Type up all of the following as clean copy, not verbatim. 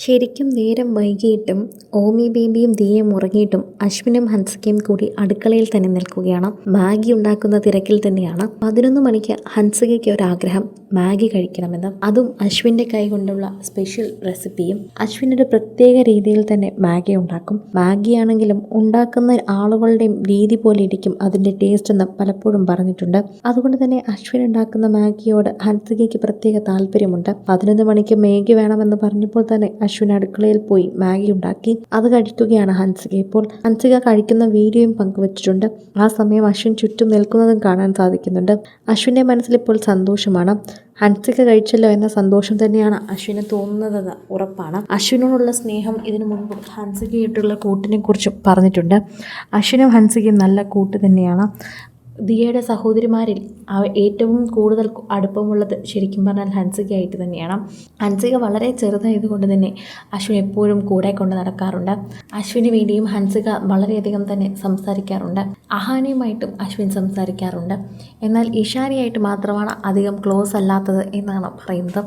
ശരിക്കും നേരം വൈകിയിട്ടും ഓമി ബേബിയും ദിയയും ഉറങ്ങിയിട്ടും അശ്വിനും ഹൻസികയും കൂടി അടുക്കളയിൽ തന്നെ നിൽക്കുകയാണ്. മാഗി ഉണ്ടാക്കുന്ന തിരക്കിൽ തന്നെയാണ്. 11 മണിക്ക് ഹൻസികയ്ക്ക് ഒരാഗ്രഹം മാഗി കഴിക്കണമെന്ന്. അതും അശ്വിൻ്റെ കൈ കൊണ്ടുള്ള സ്പെഷ്യൽ റെസിപ്പിയും. അശ്വിനൊരു പ്രത്യേക രീതിയിൽ തന്നെ മാഗി ഉണ്ടാക്കും. മാഗി ആണെങ്കിലും ഉണ്ടാക്കുന്ന ആളുകളുടെയും രീതി പോലെ ഇരിക്കും അതിൻ്റെ ടേസ്റ്റ് എന്ന് പലപ്പോഴും പറഞ്ഞിട്ടുണ്ട്. അതുകൊണ്ട് തന്നെ അശ്വിൻ ഉണ്ടാക്കുന്ന മാഗിയോട് ഹൻസികയ്ക്ക് പ്രത്യേക താല്പര്യമുണ്ട്. 11 മണിക്ക് മാഗി വേണമെന്ന് പറഞ്ഞപ്പോൾ തന്നെ അശ്വിൻ അടുക്കളയിൽ പോയി മാഗി ഉണ്ടാക്കി അത് കഴിക്കുകയാണ് ഹൻസിക. ഇപ്പോൾ ഹൻസിക കഴിക്കുന്ന വീഡിയോയും പങ്കുവച്ചിട്ടുണ്ട്. ആ സമയം അശ്വിൻ ചുറ്റും നിൽക്കുന്നതും കാണാൻ സാധിക്കുന്നുണ്ട്. അശ്വിൻ്റെ മനസ്സിൽ ഇപ്പോൾ സന്തോഷമാണ്. ഹൻസിക കഴിച്ചല്ലോ എന്ന സന്തോഷം തന്നെയാണ് അശ്വിന് തോന്നുന്നതെന്ന് ഉറപ്പാണ്. അശ്വിനോടുള്ള സ്നേഹം ഇതിനു മുൻപ് ഹൻസികയായിട്ടുള്ള കൂട്ടിനെ കുറിച്ചും പറഞ്ഞിട്ടുണ്ട്. അശ്വിനും ഹൻസികയും നല്ല കൂട്ട് തന്നെയാണ്. ദിയയുടെ സഹോദരിമാരിൽ ഏറ്റവും കൂടുതൽ അടുപ്പമുള്ളത് ശരിക്കും പറഞ്ഞാൽ ഹൻസികയായിട്ട് തന്നെയാണ്. ഹൻസിക വളരെ ചെറുതായതുകൊണ്ട് തന്നെ അശ്വിൻ എപ്പോഴും കൂടെ കൊണ്ട് നടക്കാറുണ്ട്. അശ്വിന് വേണ്ടിയും ഹൻസിക വളരെയധികം തന്നെ സംസാരിക്കാറുണ്ട്. അഹാനയുമായിട്ടും അശ്വിൻ സംസാരിക്കാറുണ്ട്. എന്നാൽ ഇഷാനിയായിട്ട് മാത്രമാണ് അധികം ക്ലോസ് അല്ലാത്തത് എന്നാണ് പറയുന്നത്.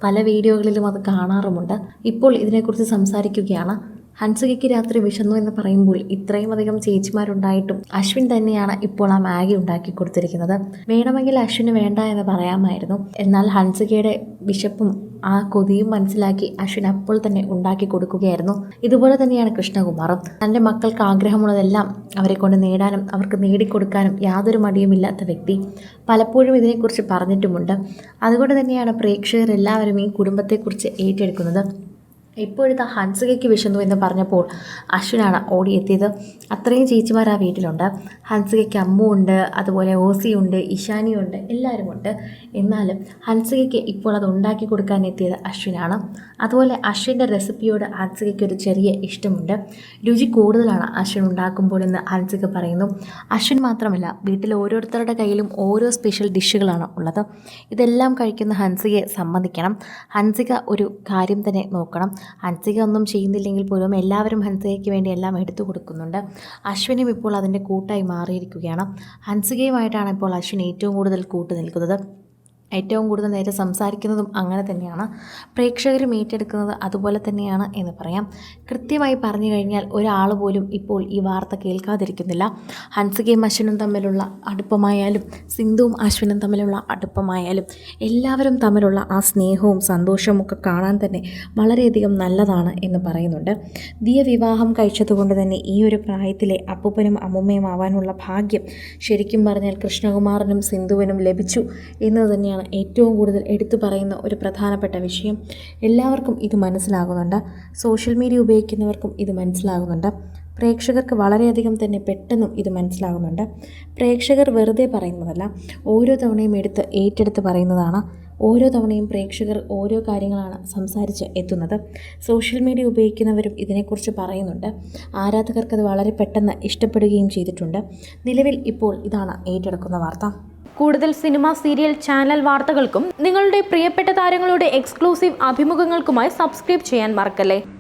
പല വീഡിയോകളിലും അത് കാണാറുമുണ്ട്. ഇപ്പോൾ ഇതിനെക്കുറിച്ച് സംസാരിക്കുകയാണ്. ഹൻസികയ്ക്ക് രാത്രി വിശന്നു എന്ന് പറയുമ്പോൾ ഇത്രയും അധികം ചേച്ചിമാരുണ്ടായിട്ടും അശ്വിൻ തന്നെയാണ് ഇപ്പോൾ ആ മാഗി ഉണ്ടാക്കി കൊടുത്തിരിക്കുന്നത്. വേണമെങ്കിൽ അശ്വിന് വേണ്ട എന്ന് പറയാമായിരുന്നു. എന്നാൽ ഹൻസികയുടെ വിശപ്പും ആ കൊതിയും മനസ്സിലാക്കി അശ്വിൻ അപ്പോൾ തന്നെ ഉണ്ടാക്കി കൊടുക്കുകയായിരുന്നു. ഇതുപോലെ തന്നെയാണ് കൃഷ്ണകുമാറും. തൻ്റെ മക്കൾക്ക് ആഗ്രഹമുള്ളതെല്ലാം അവരെ കൊണ്ട് നേടാനും അവർക്ക് നേടിക്കൊടുക്കാനും യാതൊരു മടിയുമില്ലാത്ത വ്യക്തി. പലപ്പോഴും ഇതിനെക്കുറിച്ച് പറഞ്ഞിട്ടുമുണ്ട്. അതുകൊണ്ട് തന്നെയാണ് പ്രേക്ഷകർ എല്ലാവരും ഈ കുടുംബത്തെക്കുറിച്ച് ഏറ്റെടുക്കുന്നത്. ഇപ്പോഴത്തെ ഹൻസികയ്ക്ക് വിശന്നു എന്ന് പറഞ്ഞപ്പോൾ അശ്വിനാണ് ഓടിയെത്തിയത്. അത്രയും ചേച്ചിമാർ ആ വീട്ടിലുണ്ട്. ഹൻസികയ്ക്ക് അമ്മുണ്ട്, അതുപോലെ ഓസിയുണ്ട്, ഇഷാനിയുണ്ട്, എല്ലാവരുമുണ്ട്. എന്നാലും ഹൻസികയ്ക്ക് ഇപ്പോൾ അത് ഉണ്ടാക്കി കൊടുക്കാൻ എത്തിയത് അശ്വിനാണ്. അതുപോലെ അശ്വിൻ്റെ റെസിപ്പിയോട് ഹൻസികയ്ക്ക് ഒരു ചെറിയ ഇഷ്ടമുണ്ട്. രുചി കൂടുതലാണ് അശ്വിൻ ഉണ്ടാക്കുമ്പോൾ എന്ന് ഹൻസിക പറയുന്നു. അശ്വിൻ മാത്രമല്ല, വീട്ടിൽ ഓരോരുത്തരുടെ കയ്യിലും ഓരോ സ്പെഷ്യൽ ഡിഷുകളാണ് ഉള്ളത്. ഇതെല്ലാം കഴിക്കുന്ന ഹൻസികയെ സമ്മതിക്കണം. ഹൻസിക ഒരു കാര്യം തന്നെ നോക്കണം. ഹൻസിക ഒന്നും ചെയ്യുന്നില്ലെങ്കിൽ പോലും എല്ലാവരും ഹൻസികയ്ക്ക് വേണ്ടി എല്ലാം എടുത്തു കൊടുക്കുന്നുണ്ട്. അശ്വിനും ഇപ്പോൾ അതിൻ്റെ കൂട്ടായി മാറിയിരിക്കുകയാണ്. ഹൻസികയുമായിട്ടാണ് ഇപ്പോൾ അശ്വിൻ ഏറ്റവും കൂടുതൽ കൂട്ട് നിൽക്കുന്നത്. ഏറ്റവും കൂടുതൽ നേരെ സംസാരിക്കുന്നതും അങ്ങനെ തന്നെയാണ്. പ്രേക്ഷകരും ഏറ്റെടുക്കുന്നത് അതുപോലെ തന്നെയാണ് എന്ന് പറയാം. കൃത്യമായി പറഞ്ഞു കഴിഞ്ഞാൽ ഒരാൾ പോലും ഇപ്പോൾ ഈ വാർത്ത കേൾക്കാതിരിക്കുന്നില്ല. ഹൻസികയും അശ്വിനും തമ്മിലുള്ള അടുപ്പമായാലും സിന്ധുവും അശ്വിനും തമ്മിലുള്ള അടുപ്പമായാലും എല്ലാവരും തമ്മിലുള്ള ആ സ്നേഹവും സന്തോഷവും ഒക്കെ കാണാൻ തന്നെ വളരെയധികം നല്ലതാണ് എന്ന് പറയുന്നുണ്ട്. ദിയ വിവാഹം കഴിച്ചതുകൊണ്ട് തന്നെ ഈ ഒരു പ്രായത്തിലെ അപ്പൂപ്പനും അമ്മൂമ്മയും ആവാനുള്ള ഭാഗ്യം ശരിക്കും പറഞ്ഞാൽ കൃഷ്ണകുമാറിനും സിന്ധുവിനും ലഭിച്ചു എന്നത് തന്നെയാണ് ഏറ്റവും കൂടുതൽ എടുത്തു പറയുന്ന ഒരു പ്രധാനപ്പെട്ട വിഷയം. എല്ലാവർക്കും ഇത് മനസ്സിലാകുന്നുണ്ട്. സോഷ്യൽ മീഡിയ ഉപയോഗിക്കുന്നവർക്കും ഇത് മനസ്സിലാകുന്നുണ്ട്. പ്രേക്ഷകർക്ക് വളരെയധികം തന്നെ പെട്ടെന്നും ഇത് മനസ്സിലാകുന്നുണ്ട്. പ്രേക്ഷകർ വെറുതെ പറയുന്നതല്ല, ഓരോ തവണയും ഏറ്റെടുത്ത് പറയുന്നതാണ്. ഓരോ തവണയും പ്രേക്ഷകർ ഓരോ കാര്യങ്ങളാണ് സംസാരിച്ച് എത്തുന്നത്. സോഷ്യൽ മീഡിയ ഉപയോഗിക്കുന്നവരും ഇതിനെക്കുറിച്ച് പറയുന്നുണ്ട്. ആരാധകർക്കത് വളരെ പെട്ടെന്ന് ഇഷ്ടപ്പെടുകയും ചെയ്തിട്ടുണ്ട്. നിലവിൽ ഇപ്പോൾ ഇതാണ് ഏറ്റെടുക്കുന്ന വാർത്ത. കൂടുതൽ സിനിമ, സീരിയൽ, ചാനൽ വാർത്തകൾക്കും നിങ്ങളുടെ പ്രിയപ്പെട്ട താരങ്ങളുടെ എക്സ്ക്ലൂസീവ് അഭിമുഖങ്ങൾക്കുമായി സബ്സ്ക്രൈബ് ചെയ്യാൻ മറക്കല്ലേ.